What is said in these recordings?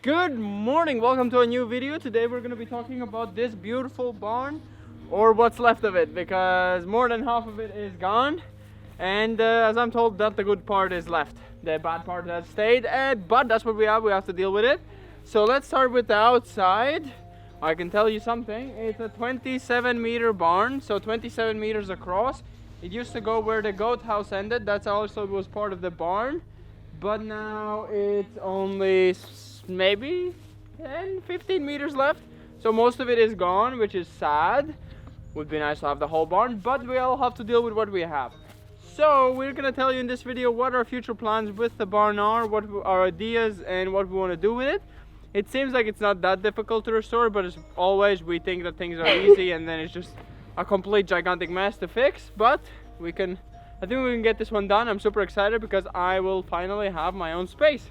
Good morning, welcome to a new video. Today we're going to be talking about this beautiful barn, or what's left of it, because more than half of it is gone, and as I'm told, that the good part is left. The bad part has stayed, but that's what we have to deal with it. So let's start with the outside. I can tell you something, it's a 27-meter barn, so 27 meters across. It used to go where the goat house ended, that's also was part of the barn, but now it's only maybe 10-15 meters left, so most of it is gone, which is sad. Would be nice to have the whole barn, but we all have to deal with what we have. So we're gonna tell you in this video what our future plans with the barn are, what our ideas and what we want to do with it. It seems like it's not that difficult to restore, but as always we think that things are easy and then it's just a complete gigantic mess to fix. But I think we can get this one done. I'm super excited because I will finally have my own space.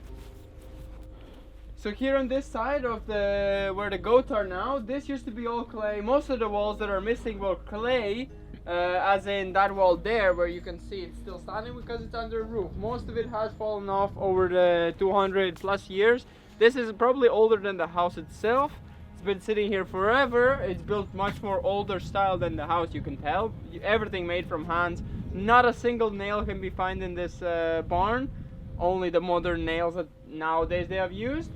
So here on this side of where the goats are now, this used to be all clay. Most of the walls that are missing were clay, as in that wall there where you can see it's still standing because it's under a roof. Most of it has fallen off over the 200 plus years. This is probably older than the house itself. It's been sitting here forever. It's built much more older style than the house, you can tell. Everything made from hands. Not a single nail can be found in this barn. Only the modern nails that nowadays they have used.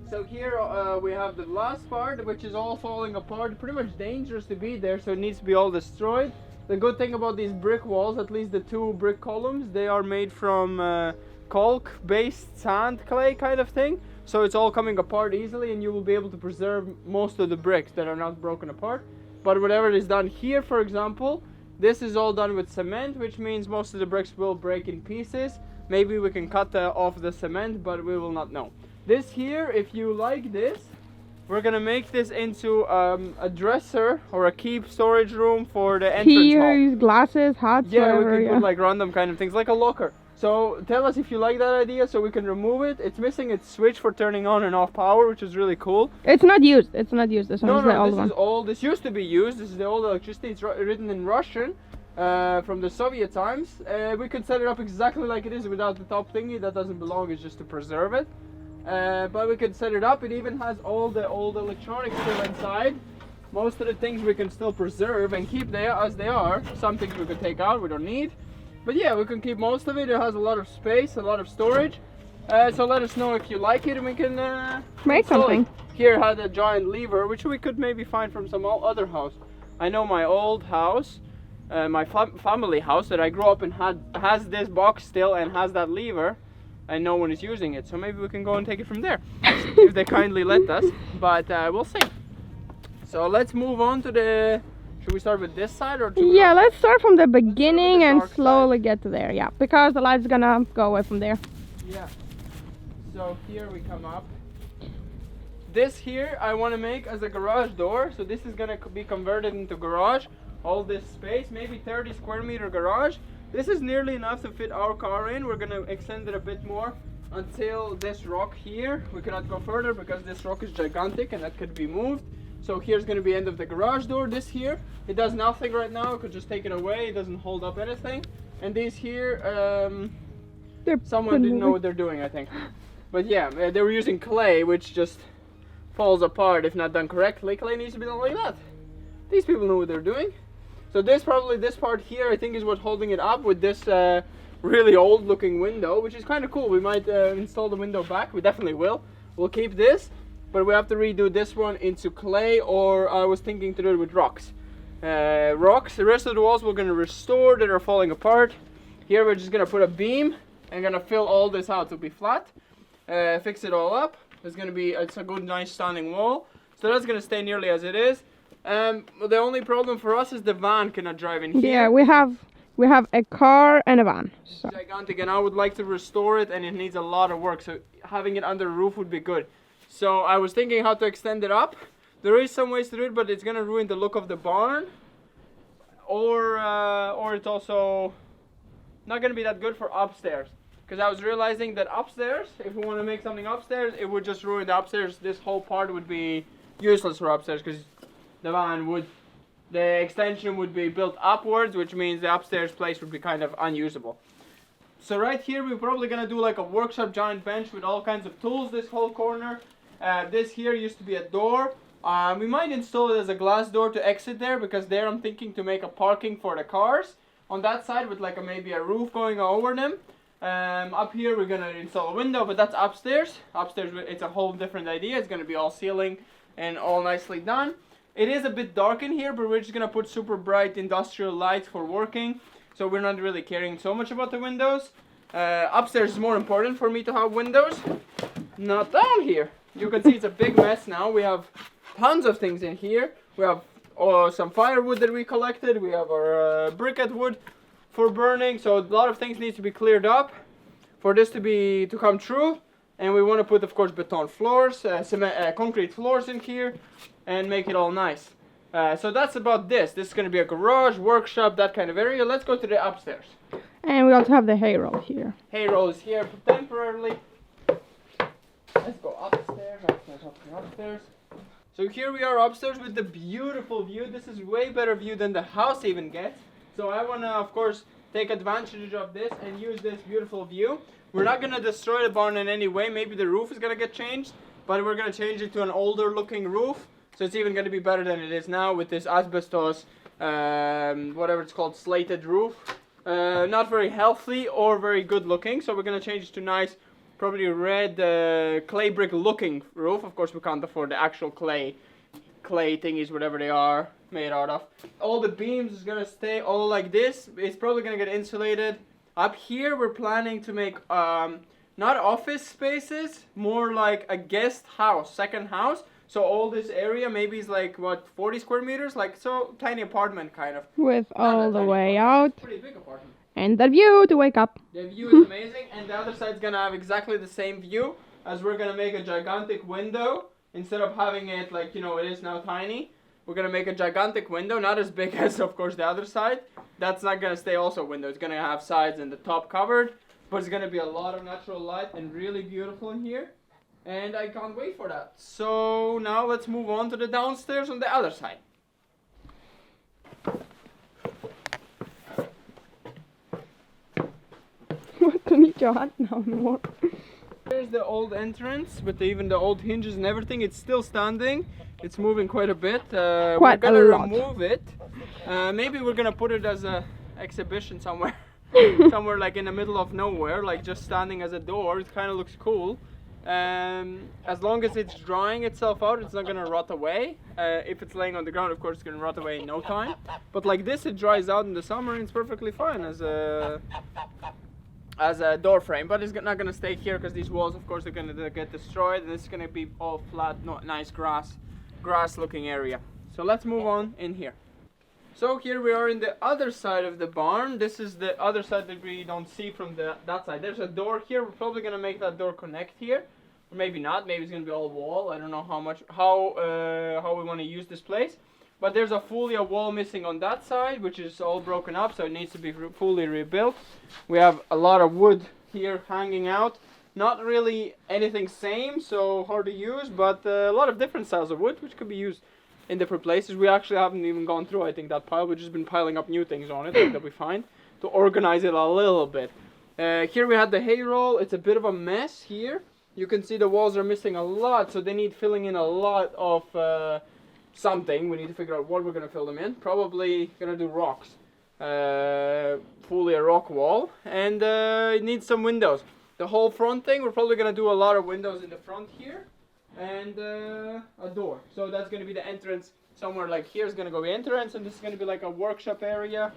So here we have the last part, which is all falling apart, pretty much dangerous to be there, so it needs to be all destroyed. The good thing about these brick walls, at least the two brick columns, they are made from caulk based sand clay kind of thing, so it's all coming apart easily and you will be able to preserve most of the bricks that are not broken apart. But whatever is done here, for example, this is all done with cement, which means most of the bricks will break in pieces. Maybe we can cut off the cement, but we will not know. This here, if you like this, we're gonna make this into a dresser or a keep storage room for the entrance hall. Glasses, hats, yeah, whatever, we can put like random kind of things, like a locker. So tell us if you like that idea so we can remove it. It's missing its switch for turning on and off power, which is really cool. It's not used. It's not used. This one is the old one. This is old. This used to be used. This is the old electricity. It's written in Russian. From the Soviet times. We could set it up exactly like it is without the top thingy. That doesn't belong, it's just to preserve it. But we could set it up. It even has all the old electronics still inside. Most of the things we can still preserve and keep there as they are. Some things we could take out, we don't need. But yeah, we can keep most of it. It has a lot of space, a lot of storage. So let us know if you like it and we can make something. Here had a giant lever, which we could maybe find from some other house. I know my old house, my family house that I grew up in has this box still and has that lever, and no one is using it, so maybe we can go and take it from there if they kindly let us, but we'll see. So let's move on to the, should we start with this side or yeah, let's start from the beginning and slowly get to there, yeah, because the light's gonna go away from there. Yeah, so here we come up. This here I want to make as a garage door, so this is gonna be converted into garage. All this space, maybe 30 square meter garage. This is nearly enough to fit our car in. We're gonna extend it a bit more until this rock here. We cannot go further because this rock is gigantic and that could be moved. So here's gonna be end of the garage door. This here, it does nothing right now. I could just take it away. It doesn't hold up anything. And these here, someone didn't know what they're doing, I think. But yeah, they were using clay, which just falls apart if not done correctly. Clay needs to be done like that. These people know what they're doing. So this part here I think is what's holding it up, with this really old looking window, which is kind of cool. We might install the window back. We definitely will. We'll keep this, but we have to redo this one into clay, or I was thinking to do it with rocks. The rest of the walls we're going to restore that are falling apart. Here we're just going to put a beam and going to fill all this out to be flat. Fix it all up. It's a good nice standing wall. So that's going to stay nearly as it is. The only problem for us is the van cannot drive in here. Yeah, we have a car and a van. So. It's gigantic, and I would like to restore it, and it needs a lot of work, so having it under a roof would be good. So I was thinking how to extend it up. There is some ways to do it, but it's gonna ruin the look of the barn, or it's also not gonna be that good for upstairs. Because I was realizing that upstairs, if we want to make something upstairs, it would just ruin the upstairs. This whole part would be useless for upstairs because the extension would be built upwards, which means the upstairs place would be kind of unusable. So right here we're probably gonna do like a workshop giant bench with all kinds of tools. This whole corner. This here used to be a door. We might install it as a glass door to exit there, because there I'm thinking to make a parking for the cars on that side with like maybe a roof going over them. Up here we're gonna install a window, but that's upstairs. Upstairs it's a whole different idea. It's gonna be all ceiling and all nicely done. It is a bit dark in here, but we're just gonna put super bright industrial lights for working, so we're not really caring so much about the windows. Upstairs is more important for me to have windows, not down here. You can see it's a big mess now. We have tons of things in here. We have some firewood that we collected. We have our briquette wood for burning. So a lot of things need to be cleared up for this to come true. And we want to put, of course, beton floors, concrete floors in here, and make it all nice. So that's about this. This is going to be a garage, workshop, that kind of area. Let's go to the upstairs. And we also have the hay roll here. Hay roll is here temporarily. Let's go upstairs. So here we are upstairs with the beautiful view. This is way better view than the house even gets. So I want to, of course, take advantage of this and use this beautiful view. We're not going to destroy the barn in any way. Maybe the roof is going to get changed, but we're going to change it to an older looking roof. So it's even going to be better than it is now with this asbestos, whatever it's called, slated roof. Not very healthy or very good looking. So we're going to change it to nice, probably red clay brick looking roof. Of course we can't afford the actual clay thingies, whatever they are made out of. All the beams is gonna stay all like this. It's probably gonna get insulated. Up here we're planning to make not office spaces, more like a guest house, second house. So all this area maybe is like what, 40 square meters, like so tiny apartment kind of. With all the way out. Pretty big apartment. And the view to wake up. The view is amazing, and the other side's gonna have exactly the same view, as we're gonna make a gigantic window. Instead of having it like, you know, it is now tiny, we're gonna make a gigantic window, not as big as, of course, the other side. That's not gonna stay also a window. It's gonna have sides and the top covered, but it's gonna be a lot of natural light and really beautiful in here. And I can't wait for that. So now let's move on to the downstairs on the other side. Don't need your hand now anymore. Here's the old entrance with even the old hinges and everything. It's still standing. It's moving quite a bit. We're gonna remove it. Maybe we're gonna put it as a exhibition somewhere. Somewhere like in the middle of nowhere, like just standing as a door. It kind of looks cool. As long as it's drying itself out, it's not gonna rot away. If it's laying on the ground, of course, it's gonna rot away in no time. But like this, it dries out in the summer and it's perfectly fine as a door frame. But it's not gonna stay here because these walls, of course, are gonna get destroyed, and it's gonna be all flat, nice grass looking area. So let's move on in here. So here we are in the other side of the barn. This is the other side that we don't see from that side. There's a door here. We're probably gonna make that door connect here, or maybe not. Maybe it's gonna be all wall. I don't know how we want to use this place. But there's a wall missing on that side, which is all broken up, so it needs to be fully rebuilt. We have a lot of wood here hanging out. Not really anything same, so hard to use, but a lot of different styles of wood, which could be used in different places. We actually haven't even gone through, I think, that pile. We've just been piling up new things on it that we find to organize it a little bit. Here we had the hay roll. It's a bit of a mess here. You can see the walls are missing a lot, so they need filling in a lot of something. We need to figure out what we're going to fill them in. Probably going to do rocks. Fully a rock wall. And it needs some windows. The whole front thing, we're probably going to do a lot of windows in the front here. And a door. So that's going to be the entrance. Somewhere like here is going to go the entrance, and this is going to be like a workshop area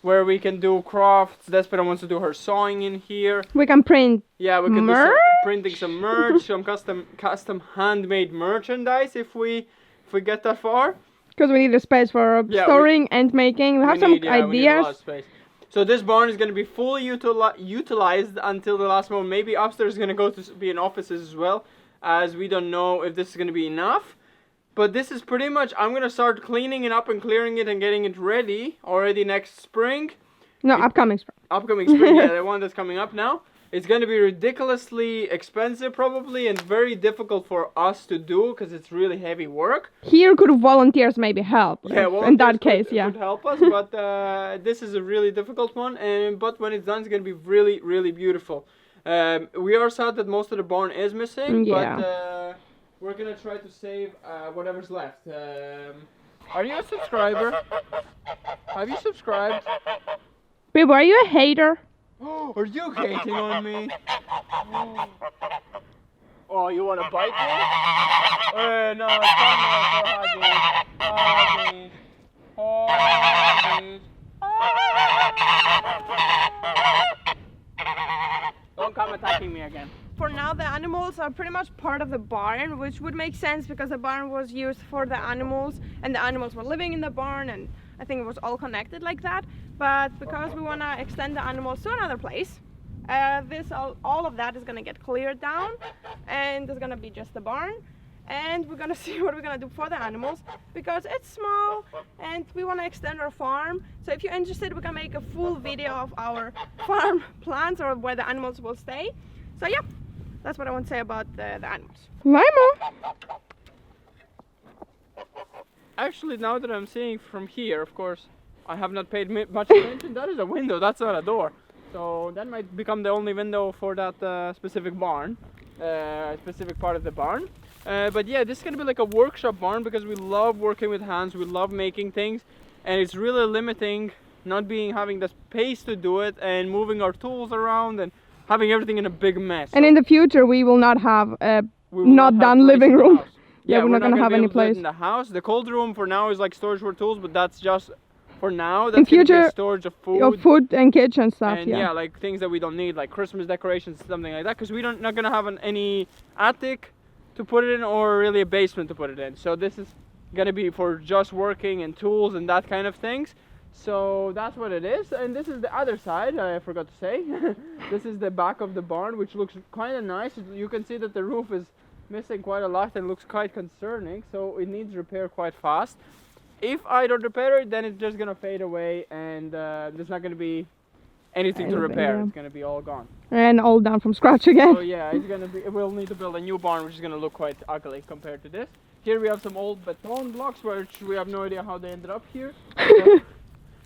where we can do crafts. Despina wants to do her sewing in here. We can print. Yeah, we can merch? do some printing some merch, some custom handmade merchandise if we get that far. Because we need a space for storing and making. We have some ideas. We need a lot of space. So this barn is going to be fully utilized until the last moment. Maybe upstairs is going to go to be in offices as well, as we don't know if this is going to be enough. But this is pretty much, I'm going to start cleaning it up and clearing it and getting it ready already next spring. No, upcoming spring. Upcoming spring, yeah, the one that's coming up now. It's going to be ridiculously expensive probably and very difficult for us to do because it's really heavy work. Here could volunteers maybe help. Yeah, In that case, yeah. could help us, but this is a really difficult one. But when it's done, it's going to be really, really beautiful. We are sad that most of the barn is missing, but we're going to try to save whatever's left. Are you a subscriber? Have you subscribed? Babe, are you a hater? Are you hating on me? Oh, you want to bite me? No, it's time for huggies. Huggies. Don't come attacking me again. For now, the animals are pretty much part of the barn, which would make sense because the barn was used for the animals and the animals were living in the barn, and I think it was all connected like that. But because we want to extend the animals to another place, all of that is going to get cleared down, and there's going to be just the barn. And we're going to see what we're going to do for the animals because it's small and we want to extend our farm. So if you're interested, we can make a full video of our farm plans or where the animals will stay. So yeah, that's what I want to say about the animals. Lima! Actually, now that I'm seeing from here, of course, I have not paid much attention. That is a window, that's not a door. So that might become the only window for that specific barn, specific part of the barn. But yeah, this is gonna be like a workshop barn because we love working with hands, we love making things, and it's really limiting not having the space to do it and moving our tools around and having everything in a big mess. And in the future, we will not have a not done living room. Yeah, we're not gonna have any place in the house. The cold room for now is like storage for tools, but that's just for now. That's in future, storage of food. Food and kitchen stuff. And yeah, like things that we don't need, like Christmas decorations, something like that, because we not gonna have any attic to put it in or really a basement to put it in. So this is gonna be for just working and tools and that kind of things. So that's what it is. And this is the other side, I forgot to say. This is the back of the barn, which looks kind of nice. You can see that the roof is missing quite a lot and looks quite concerning, so it needs repair quite fast. If I don't repair it, then it's just gonna fade away and there's not gonna be anything to repair. Yeah. It's gonna be all gone. And all down from scratch again. So yeah, we'll need to build a new barn, which is gonna look quite ugly compared to this. Here we have some old beton blocks, which we have no idea how they ended up here.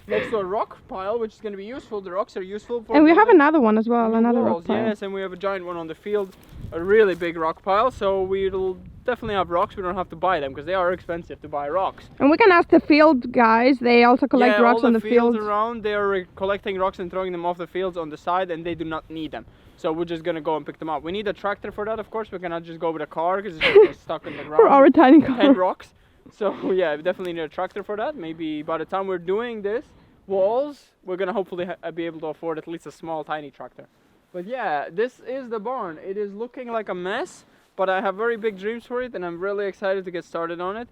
Next to a rock pile, which is going to be useful. The rocks are useful for. And we have another one as well, another walls, rock pile. Yes, and we have a giant one on the field, a really big rock pile. So we'll definitely have rocks. We don't have to buy them because they are expensive to buy rocks. And we can ask the field guys. They also collect rocks on the fields. Around, they are collecting rocks and throwing them off the fields on the side, and they do not need them. So we're just gonna go and pick them up. We need a tractor for that, of course. We cannot just go with a car because it's just stuck in the ground. For our tiny car. 10 rocks. So yeah, we definitely need a tractor for that. Maybe by the time we're doing this walls, we're gonna hopefully be able to afford at least a small tiny tractor. But yeah, this is the barn. It is looking like a mess, but I have very big dreams for it and I'm really excited to get started on it,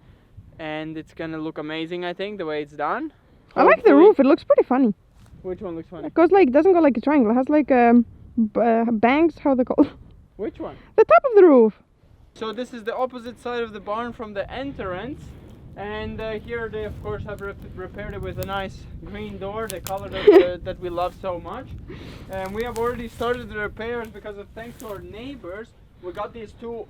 and it's gonna look amazing, I think, the way it's done. I like the roof. It looks pretty funny. Which one looks funny? It goes like, doesn't go like a triangle. It has like bangs, how they called. Which one? The top of the roof. So this is the opposite side of the barn from the entrance. And here they of course have repaired it with a nice green door, the color that we love so much. And we have already started the repairs because of thanks to our neighbors. We got these two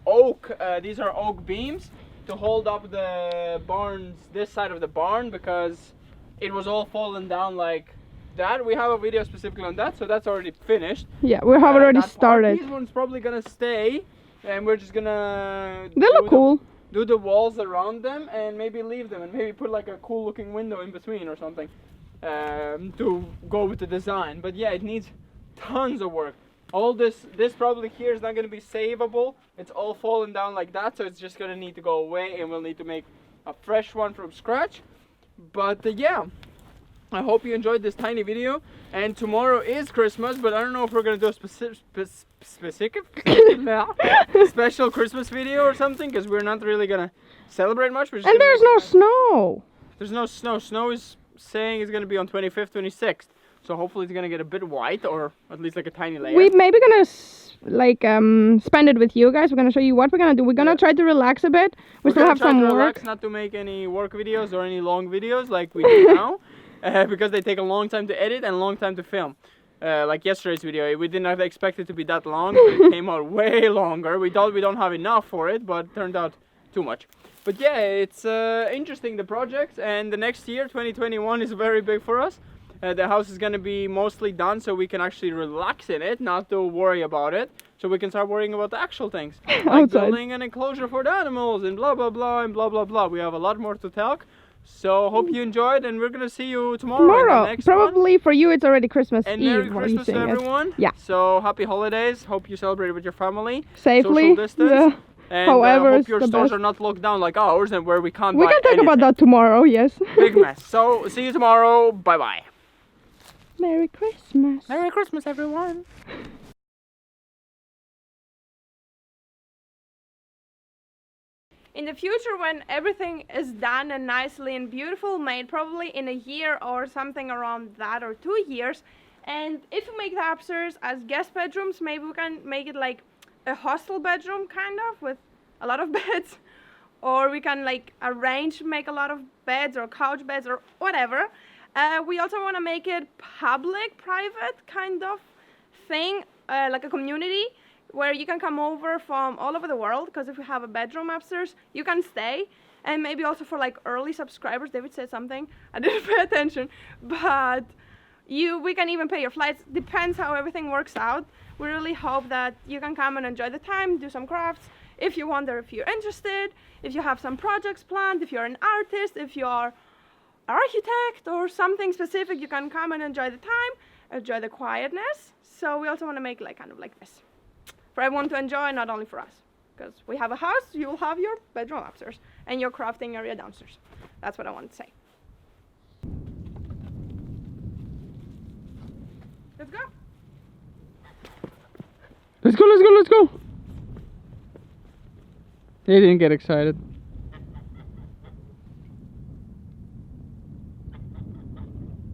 these are oak beams to hold up the barns, this side of the barn, because it was all fallen down like that. We have a video specifically on that, so that's already finished. Yeah, we have already started. These ones probably gonna stay, and we're just gonna... They look cool. Do the walls around them and maybe leave them and maybe put like a cool looking window in between or something to go with the design. But yeah, it needs tons of work. All this probably here is not going to be savable. It's all fallen down like that, so it's just going to need to go away and we'll need to make a fresh one from scratch. But yeah, I hope you enjoyed this tiny video. And tomorrow is Christmas, but I don't know if we're going to do a special Christmas video or something, because we're not really going to celebrate much. And there's no snow. There's no snow. Snow is saying it's going to be on 25th, 26th. So hopefully it's going to get a bit white, or at least like a tiny layer. We're maybe going to like spend it with you guys. We're going to show you what we're going to do. We're going to try to relax a bit. We still have some work. Relax, not to make any work videos or any long videos like we do now. Because they take a long time to edit and a long time to film. like yesterday's video. We did not expect it to be that long, but it came out way longer. We thought we don't have enough for it, but turned out too much. But yeah, it's interesting, the project, and the next year, 2021, is very big for us. The house is going to be mostly done so we can actually relax in it, not to worry about it. So we can start worrying about the actual things. Like building an enclosure for the animals and blah blah blah and blah blah blah. We have a lot more to talk. So hope you enjoyed, and we're gonna see you tomorrow. In the next probably one. For you it's already Christmas and Eve. Merry Christmas to everyone. Yeah. So happy holidays. Hope you celebrate with your family. Safely. Social distance. Yeah. And however, hope your stores are not locked down like ours and where we can't buy We can talk anything. about that tomorrow, yes. Big mess. So see you tomorrow. Bye bye. Merry Christmas. Merry Christmas, everyone. In the future, when everything is done and nicely and beautiful made, probably in a year or something around that, or 2 years, and if we make the upstairs as guest bedrooms, maybe we can make it like a hostel bedroom kind of, with a lot of beds, or we can like make a lot of beds or couch beds or whatever. We also want to make it public, private kind of thing, like a community where you can come over from all over the world, because if we have a bedroom upstairs, you can stay. And maybe also for like early subscribers. David said something, I didn't pay attention, but we can even pay your flights. Depends how everything works out. We really hope that you can come and enjoy the time, do some crafts. If you wonder, if you're interested, if you have some projects planned, if you're an artist, if you're architect or something specific, you can come and enjoy the time, enjoy the quietness. So we also want to make like kind of like this for everyone to enjoy, not only for us, because we have a house, you'll have your bedroom upstairs and your crafting area downstairs. That's what I wanted to say. Let's go. Let's go, let's go, let's go. They didn't get excited.